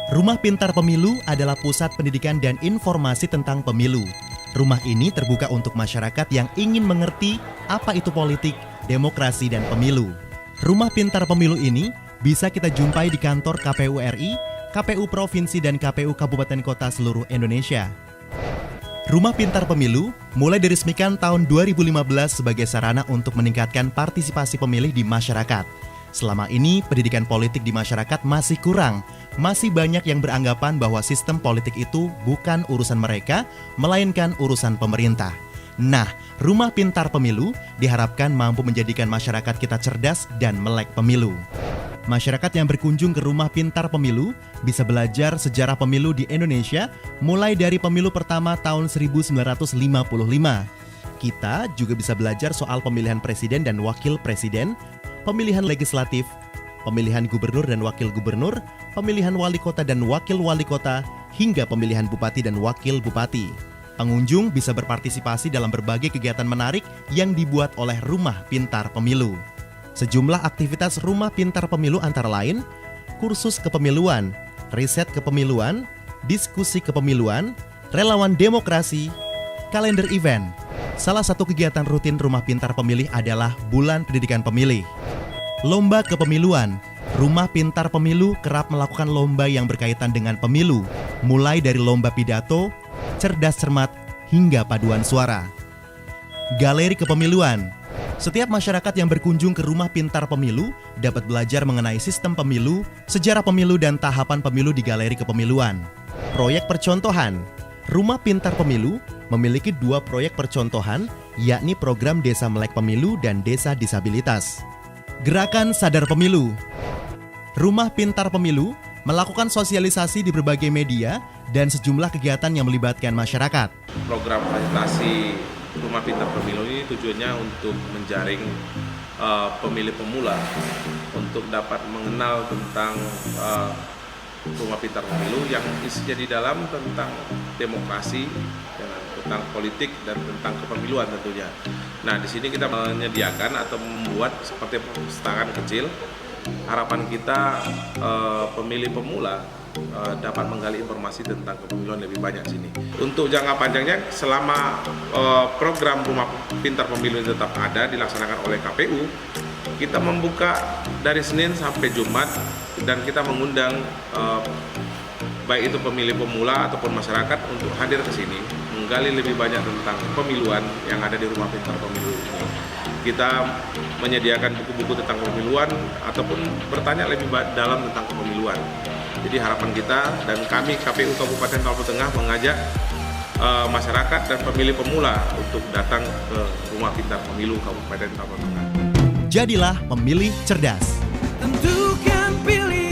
Rumah Pintar Pemilu adalah pusat pendidikan dan informasi tentang pemilu. Rumah ini terbuka untuk masyarakat yang ingin mengerti apa itu politik, demokrasi, dan pemilu. Rumah Pintar Pemilu ini bisa kita jumpai di kantor KPU RI, KPU Provinsi, dan KPU Kabupaten Kota seluruh Indonesia. Rumah Pintar Pemilu mulai diresmikan tahun 2015 sebagai sarana untuk meningkatkan partisipasi pemilih di masyarakat. Selama ini, pendidikan politik di masyarakat masih kurang. Masih banyak yang beranggapan bahwa sistem politik itu bukan urusan mereka, melainkan urusan pemerintah. Nah, Rumah Pintar Pemilu diharapkan mampu menjadikan masyarakat kita cerdas dan melek pemilu. Masyarakat yang berkunjung ke Rumah Pintar Pemilu bisa belajar sejarah pemilu di Indonesia mulai dari pemilu pertama tahun 1955. Kita juga bisa belajar soal pemilihan presiden dan wakil presiden, pemilihan legislatif, pemilihan gubernur dan wakil gubernur, pemilihan wali kota dan wakil wali kota, hingga pemilihan bupati dan wakil bupati. Pengunjung bisa berpartisipasi dalam berbagai kegiatan menarik yang dibuat oleh Rumah Pintar Pemilu. Sejumlah aktivitas Rumah Pintar Pemilu antara lain, kursus kepemiluan, riset kepemiluan, diskusi kepemiluan, relawan demokrasi, kalender event. Salah satu kegiatan rutin Rumah Pintar Pemilih adalah Bulan Pendidikan Pemilih. Lomba kepemiluan. Rumah Pintar Pemilu kerap melakukan lomba yang berkaitan dengan pemilu, mulai dari lomba pidato, cerdas cermat, hingga paduan suara. Galeri kepemiluan. Setiap masyarakat yang berkunjung ke Rumah Pintar Pemilu dapat belajar mengenai sistem pemilu, sejarah pemilu, dan tahapan pemilu di galeri kepemiluan. Proyek percontohan. Rumah Pintar Pemilu memiliki 2 proyek percontohan, yakni program Desa Melek Pemilu dan Desa Disabilitas. Gerakan Sadar Pemilu. Rumah Pintar Pemilu melakukan sosialisasi di berbagai media dan sejumlah kegiatan yang melibatkan masyarakat. Program fasilitasi Rumah Pintar Pemilu ini tujuannya untuk menjaring pemilih pemula untuk dapat mengenal tentang Rumah Pintar Pemilu yang isinya di dalam tentang demokrasi, tentang politik, dan tentang kepemiluan tentunya. Nah, di sini kita menyediakan atau membuat seperti perpustakaan kecil. Harapan kita pemilih pemula dapat menggali informasi tentang kepemiluan lebih banyak sini. Untuk jangka panjangnya, selama program Rumah Pintar Pemilu tetap ada dilaksanakan oleh KPU, kita membuka dari Senin sampai Jumat dan kita mengundang baik itu pemilih pemula ataupun masyarakat untuk hadir ke sini menggali lebih banyak tentang pemiluan yang ada di Rumah Pintar Pemilu ini. Kita menyediakan buku-buku tentang kepemiluan ataupun bertanya lebih dalam tentang kepemiluan. Jadi harapan kita dan kami KPU Kabupaten Papua Tengah mengajak masyarakat dan pemilih pemula untuk datang ke Rumah Pintar Pemilu Kabupaten Papua Tengah. Jadilah pemilih cerdas. Tentukan pilihan.